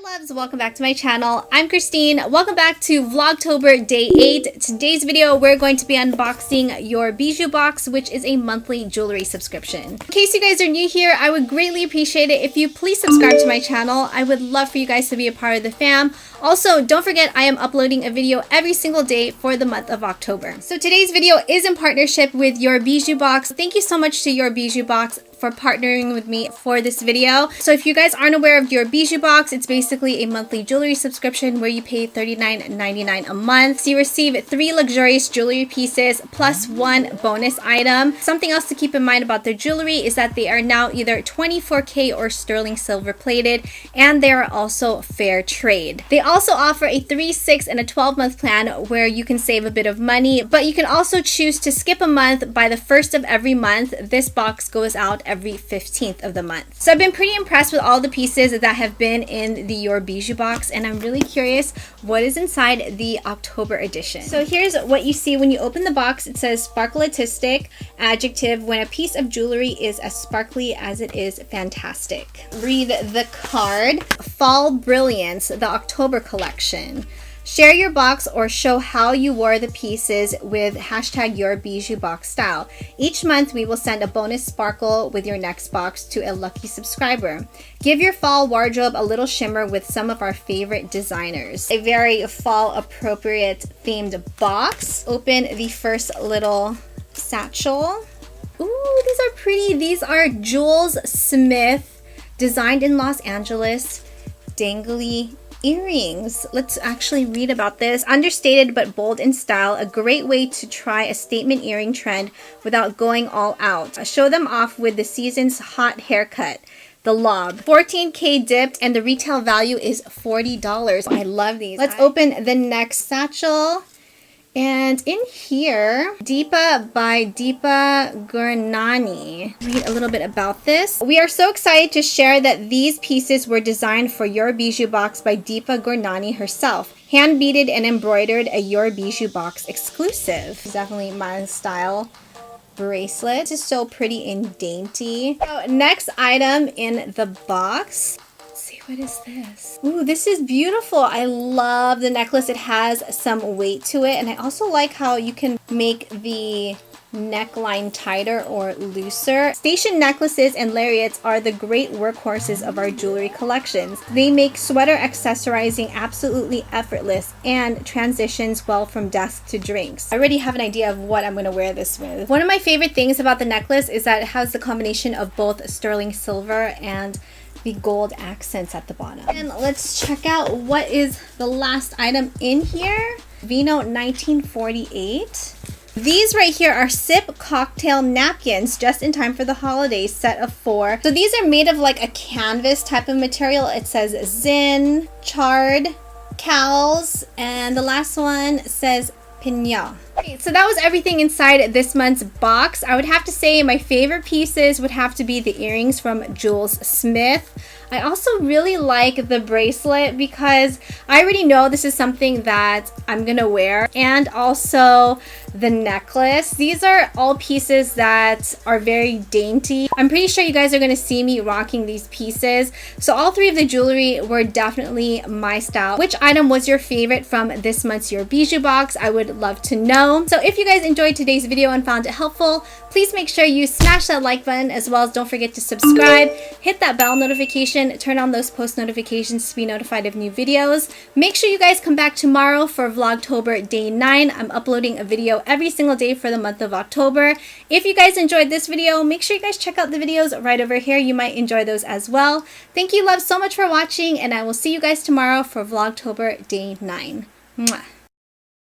Loves, welcome back to my channel. I'm Christine. Welcome back to Vlogtober Day 8. Today's video, we're going to be unboxing Your Bijoux Box, which is a monthly jewelry subscription. In case you guys are new here, I would greatly appreciate it if you please subscribe to my channel. I would love for you guys to be a part of the fam. Also, don't forget I am uploading a video every single day for the month of October. So today's video is in partnership with Your Bijoux Box. Thank you so much to Your Bijoux Box for partnering with me for this video. So if you guys aren't aware of Your Bijoux Box, it's basically a monthly jewelry subscription where you pay $39.99 a month. So you receive 3 luxurious jewelry pieces plus 1 bonus item. Something else to keep in mind about their jewelry is that they are now either 24K or sterling silver plated, and they are also fair trade. They also offer a 3, 6, and a 12-month plan where you can save a bit of money, but you can also choose to skip a month by the 1st of every month. This box goes out every 15th of the month. So I've been pretty impressed with all the pieces that have been in the Your Bijoux Box, and I'm really curious what is inside the October edition. So here's what you see when you open the box. It says sparkletistic, adjective, when a piece of jewelry is as sparkly as it is fantastic. Read the card. Fall Brilliance, the October collection. Share your box or show how you wore the pieces with hashtag Your Bijoux Box style. Each month we will send a bonus sparkle with your next box to a lucky subscriber. Give your fall wardrobe a little shimmer with some of our favorite designers. A very fall appropriate themed box. Open the first little satchel. Ooh, these are pretty. These are Jules Smith, designed in Los Angeles, dangly earrings. Let's actually read about this. Understated but bold in style, a great way to try a statement earring trend without going all out. Show them off with the season's hot haircut, the lob. 14K dipped, and the retail value is $40. I love these. Let's open the next satchel. And in here, Deepa by Deepa Gurnani. Read a little bit about this. We are so excited to share that these pieces were designed for Your Bijoux Box by Deepa Gurnani herself. Hand beaded and embroidered, a Your Bijoux Box exclusive. Definitely my style bracelet. This is so pretty and dainty. So next item in the box. What is this? Ooh, this is beautiful. I love the necklace. It has some weight to it, and I also like how you can make the neckline tighter or looser. Station necklaces and lariats are the great workhorses of our jewelry collections. They make sweater accessorizing absolutely effortless and transitions well from desk to drinks. I already have an idea of what I'm going to wear this with. One of my favorite things about the necklace is that it has the combination of both sterling silver and the gold accents at the bottom. And let's check out what is the last item in here. Vino 1948. These right here are sip cocktail napkins, just in time for the holidays, set of 4. So these are made of like a canvas type of material. It says zin, chard, cowls, and the last one says Pinya. Okay, so that was everything inside this month's box. I would have to say my favorite pieces would have to be the earrings from Jules Smith. I also really like the bracelet because I already know this is something that I'm gonna wear, and also the necklace. These are all pieces that are very dainty. I'm pretty sure you guys are gonna see me rocking these pieces. So all 3 of the jewelry were definitely my style. Which item was your favorite from this month's Your Bijoux Box? I would love to know. So if you guys enjoyed today's video and found it helpful, please make sure you smash that like button, as well as don't forget to subscribe, hit that bell notification, turn on those post notifications to be notified of new videos. Make sure you guys come back tomorrow for Vlogtober Day 9. I'm uploading a video every single day for the month of October. If you guys enjoyed this video, make sure you guys check out the videos right over here. You might enjoy those as well. Thank you, love, so much for watching, and I will see you guys tomorrow for Vlogtober Day 9. Mwah.